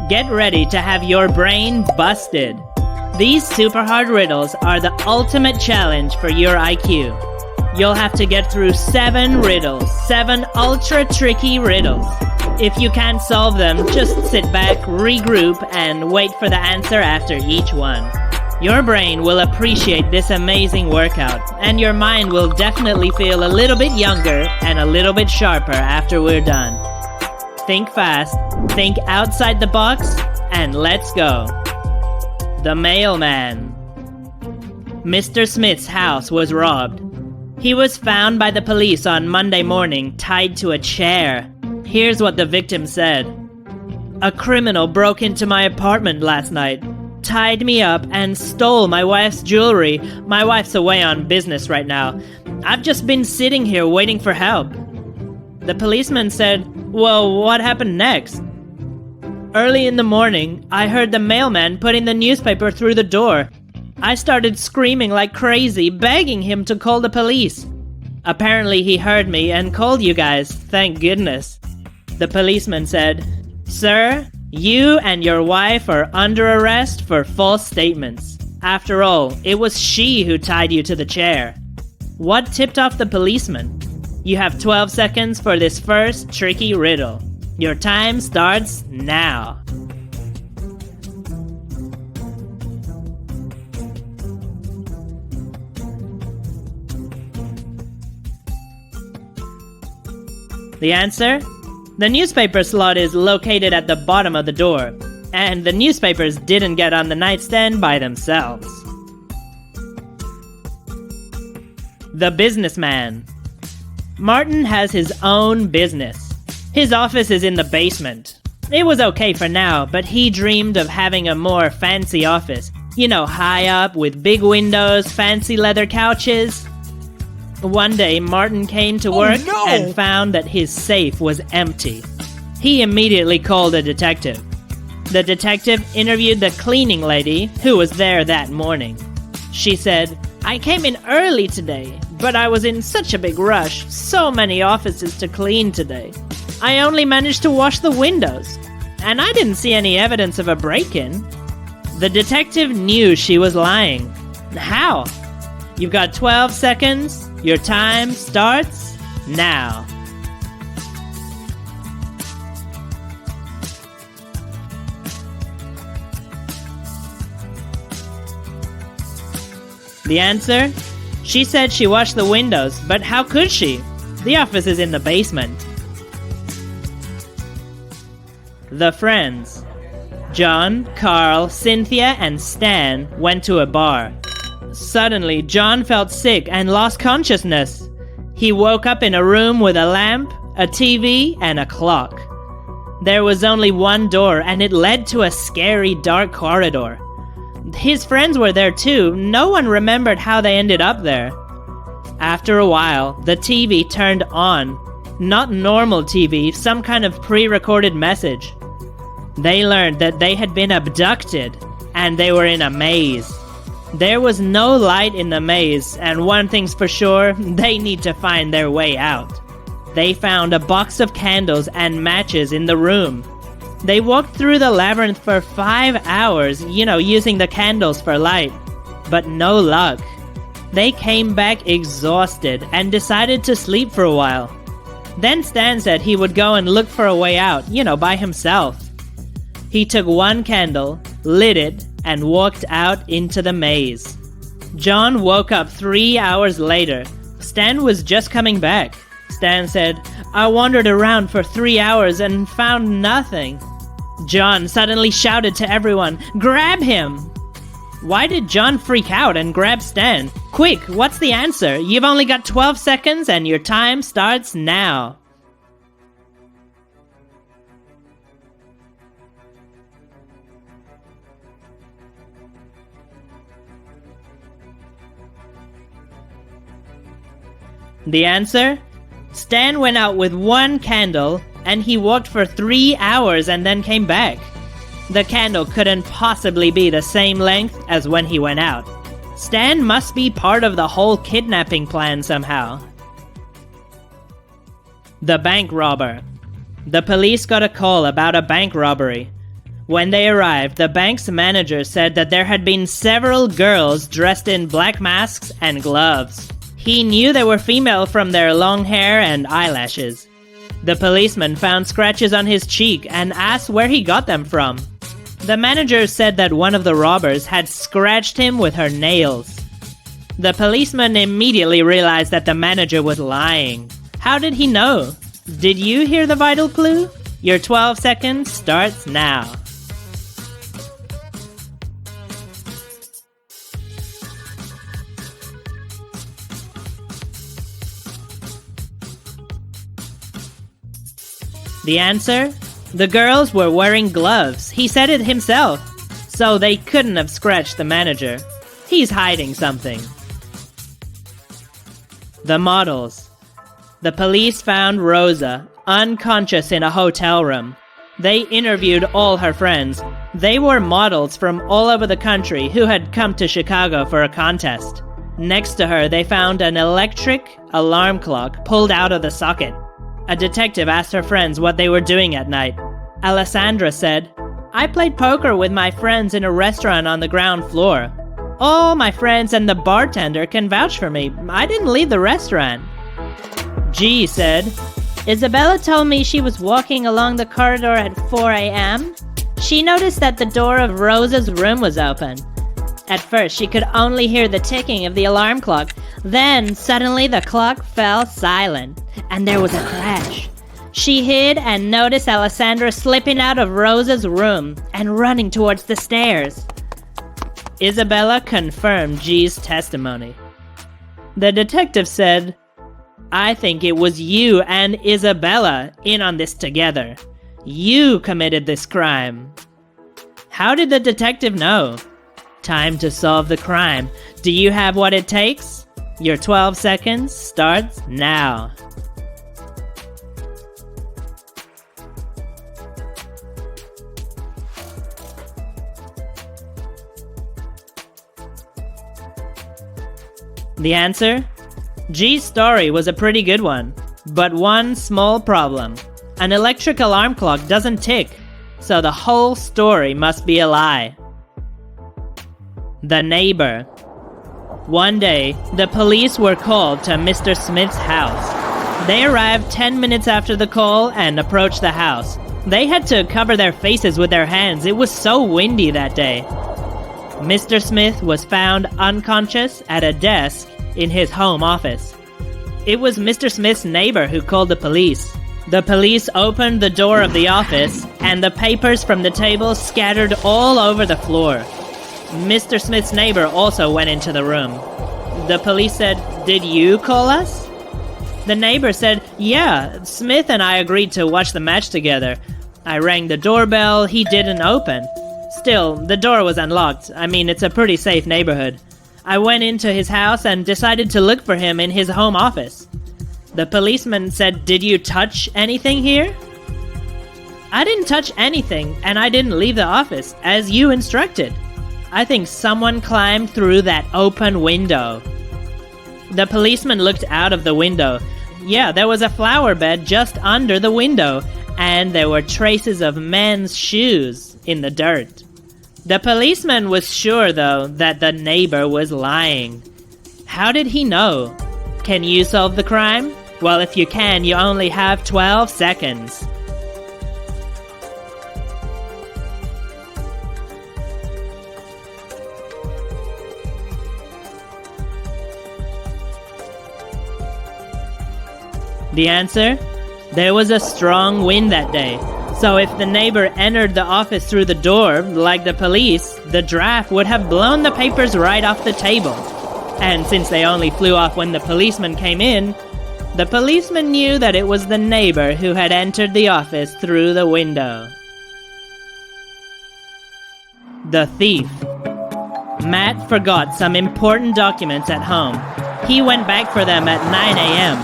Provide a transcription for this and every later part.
Get ready to have your brain busted. These super hard riddles are the ultimate challenge for your IQ. You'll have to get through 7 riddles, 7 ultra tricky riddles. If you can't solve them, just sit back, regroup, and wait for the answer after each one. Your brain will appreciate this amazing workout, and your mind will definitely feel a little bit younger and a little bit sharper after we're done. Think fast, think outside the box, and let's go. The mailman. Mr. Smith's house was robbed. He was found by the police on Monday morning tied to a chair. Here's what the victim said. "A criminal broke into my apartment last night, tied me up, and stole my wife's jewelry. My wife's away on business right now. I've just been sitting here waiting for help." The policeman said, "Well, what happened next?" "Early in the morning, I heard the mailman putting the newspaper through the door. I started screaming like crazy, begging him to call the police. Apparently he heard me and called you guys, thank goodness." The policeman said, "Sir, you and your wife are under arrest for false statements. After all, it was she who tied you to the chair." What tipped off the policeman? You have 12 seconds for this first tricky riddle. Your time starts now. The answer? The newspaper slot is located at the bottom of the door, and the newspapers didn't get on the nightstand by themselves. The businessman. Martin has his own business. His office is in the basement. It was okay for now, but he dreamed of having a more fancy office. You know, high up with big windows, fancy leather couches. One day, Martin came to work and found that his safe was empty. He immediately called a detective. The detective interviewed the cleaning lady who was there that morning. She said, "I came in early today, but I was in such a big rush, so many offices to clean today. I only managed to wash the windows, and I didn't see any evidence of a break-in." The detective knew she was lying. How? You've got 12 seconds. Your time starts now. The answer? She said she washed the windows, but how could she? The office is in the basement. The friends. John, Karl, Cynthia, and Stan went to a bar. Suddenly, John felt sick and lost consciousness. He woke up in a room with a lamp, a TV, and a clock. There was only one door, and it led to a scary, dark corridor. His friends were there too. No one remembered how they ended up there. After a while, the TV turned on. Not normal TV, some kind of pre-recorded message. They learned that they had been abducted, and they were in a maze. There was no light in the maze, and one thing's for sure, they need to find their way out. They found a box of candles and matches in the room. They walked through the labyrinth for 5 hours, using the candles for light. But no luck. They came back exhausted and decided to sleep for a while. Then Stan said he would go and look for a way out, by himself. He took one candle, lit it, and walked out into the maze. John woke up 3 hours later. Stan was just coming back. Stan said, "I wandered around for 3 hours and found nothing." John suddenly shouted to everyone, "Grab him!" Why did John freak out and grab Stan? Quick, what's the answer? You've only got 12 seconds and your time starts now. The answer? Stan went out with one candle, and he walked for 3 hours and then came back. The candle couldn't possibly be the same length as when he went out. Stan must be part of the whole kidnapping plan somehow. The bank robber. The police got a call about a bank robbery. When they arrived, the bank's manager said that there had been several girls dressed in black masks and gloves. He knew they were female from their long hair and eyelashes. The policeman found scratches on his cheek and asked where he got them from. The manager said that one of the robbers had scratched him with her nails. The policeman immediately realized that the manager was lying. How did he know? Did you hear the vital clue? Your 12 seconds starts now. The answer? The girls were wearing gloves. He said it himself. So they couldn't have scratched the manager. He's hiding something. The models. The police found Rosa unconscious in a hotel room. They interviewed all her friends. They were models from all over the country who had come to Chicago for a contest. Next to her, they found an electric alarm clock pulled out of the socket. A detective asked her friends what they were doing at night. Alessandra said, "I played poker with my friends in a restaurant on the ground floor. All my friends and the bartender can vouch for me. I didn't leave the restaurant." G said, "Isabella told me she was walking along the corridor at 4 a.m. She noticed that the door of Rosa's room was open. At first, she could only hear the ticking of the alarm clock. Then, suddenly, the clock fell silent, and there was a crash. She hid and noticed Alessandra slipping out of Rosa's room and running towards the stairs." Isabella confirmed G's testimony. The detective said, "I think it was you and Isabella in on this together. You committed this crime." How did the detective know? Time to solve the crime. Do you have what it takes? Your 12 seconds starts now. The answer? G's story was a pretty good one, but one small problem. An electric alarm clock doesn't tick, so the whole story must be a lie. The neighbor. One day, the police were called to Mr. Smith's house. They arrived 10 minutes after the call and approached the house. They had to cover their faces with their hands. It was so windy that day. Mr. Smith was found unconscious at a desk in his home office. It was Mr. Smith's neighbor who called the police. The police opened the door of the office, and the papers from the table scattered all over the floor. Mr. Smith's neighbor also went into the room. The police said, "Did you call us?" The neighbor said, "Yeah, Smith and I agreed to watch the match together. I rang the doorbell, he didn't open. Still, the door was unlocked. I mean, it's a pretty safe neighborhood. I went into his house and decided to look for him in his home office." The policeman said, "Did you touch anything here?" "I didn't touch anything, and I didn't leave the office, as you instructed. I think someone climbed through that open window." The policeman looked out of the window. Yeah, there was a flower bed just under the window, and there were traces of men's shoes in the dirt. The policeman was sure, though, that the neighbor was lying. How did he know? Can you solve the crime? Well, if you can, you only have 12 seconds. The answer? There was a strong wind that day. So if the neighbor entered the office through the door, like the police, the draft would have blown the papers right off the table. And since they only flew off when the policeman came in, the policeman knew that it was the neighbor who had entered the office through the window. The thief. Matt forgot some important documents at home. He went back for them at 9 a.m.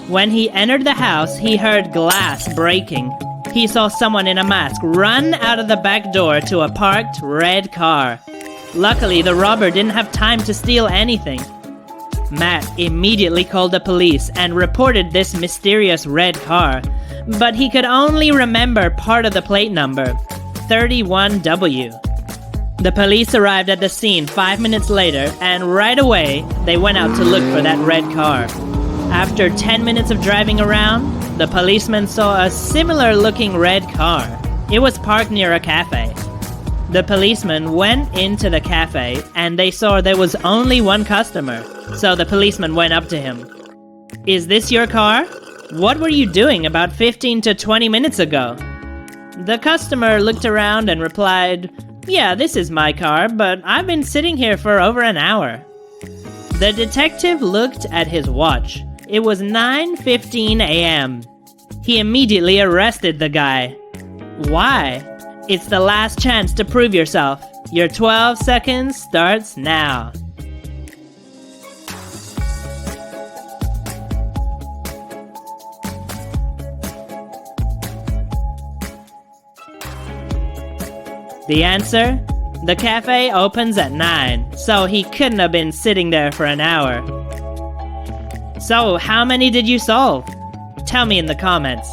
When he entered the house, he heard glass breaking. He saw someone in a mask run out of the back door to a parked red car. Luckily, the robber didn't have time to steal anything. Matt immediately called the police and reported this mysterious red car, but he could only remember part of the plate number. 31W. The police arrived at the scene 5 minutes later, and right away, they went out to look for that red car. After 10 minutes of driving around, the policeman saw a similar-looking red car. It was parked near a cafe. The policeman went into the cafe, and they saw there was only one customer. So the policeman went up to him. "Is this your car? What were you doing about 15 to 20 minutes ago?" The customer looked around and replied, "Yeah, this is my car, but I've been sitting here for over an hour." The detective looked at his watch. It was 9:15 a.m. He immediately arrested the guy. Why? It's the last chance to prove yourself. Your 12 seconds starts now. The answer? The cafe opens at 9, so he couldn't have been sitting there for an hour. So, how many did you solve? Tell me in the comments.